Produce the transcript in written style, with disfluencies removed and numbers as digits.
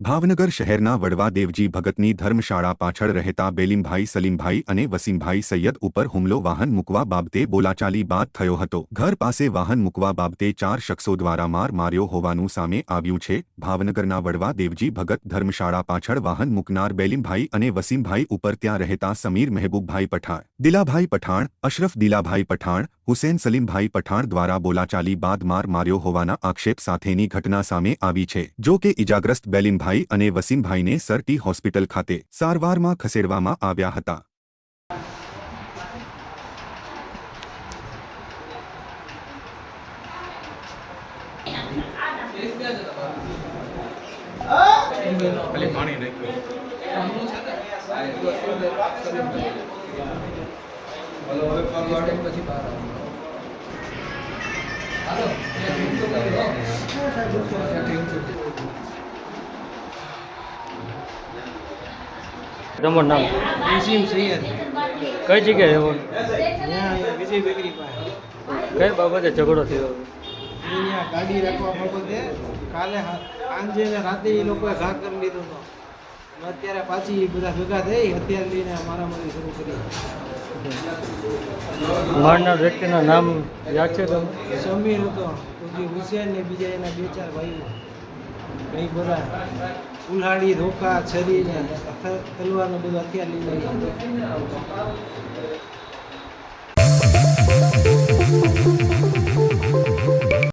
ભાવનગર શહેરના વડવા દેવજી ભગતની ધર્મશાળા પાછળ રહેતા બેલીમભાઈ સલીમભાઈ અને વસીમભાઈ સૈયદ ઉપર હુમલો વાહન મૂકવા બાબતે બોલાચાલી બાદ થયો હતો। ઘર પાસે વાહન મૂકવા બાબતે 4 શખ્સો દ્વારા માર માર્યો હોવાનું સામે આવ્યું છે। ભાવનગરના વડવા દેવજી ભગત ધર્મશાળા પાછળ વાહન મૂકનાર બેલીમભાઈ અને વસીમભાઈ ઉપર ત્યાં રહેતા સમીર મહેબૂબભાઈ પઠાણ, દિલાભાઈ પઠાણ, અશરફ દિલાભાઈ પઠાણ, હુસેન સલીમભાઈ પઠાણ દ્વારા બોલાચાલી બાદ માર માર્યો હોવાના આક્ષેપ સાથેની ઘટના સામે આવી છે। જો કે ઇજાગ્રસ્ત બેલીમભાઈ અને વસીમભાઈને સરટી હોસ્પિટલ ખાતે સારવારમાં ખસેડવામાં આવ્યા હતા। તમારું નામ? વસીમ સૈયદ। કઈ જગ્યાએ રહેવાનું? અહીંયા વિજય બેકરી પાસે કઈ બાબતે ઝઘડો થયો? અહીંયા ગાડી રાખવા બાબતે કાલે સાંજે ને રાતે એ લોકોએ ઘા કરી લીધો હતો। અત્યારે પાછી બધા ભેગા થઈ હથિયાર લઈને મારામારી શરૂ કરી। મારનાર વ્યક્તિના નામ યાદ છે તમને? સમીર હતો, પછી હુસેન ને બીજા એના 2-4 ભાઈઓ, કંઈક બધા ઉલ્હાડી, ધોકા, છરી ને તલવારનું બધું હથિયાર લઈને આવ્યા।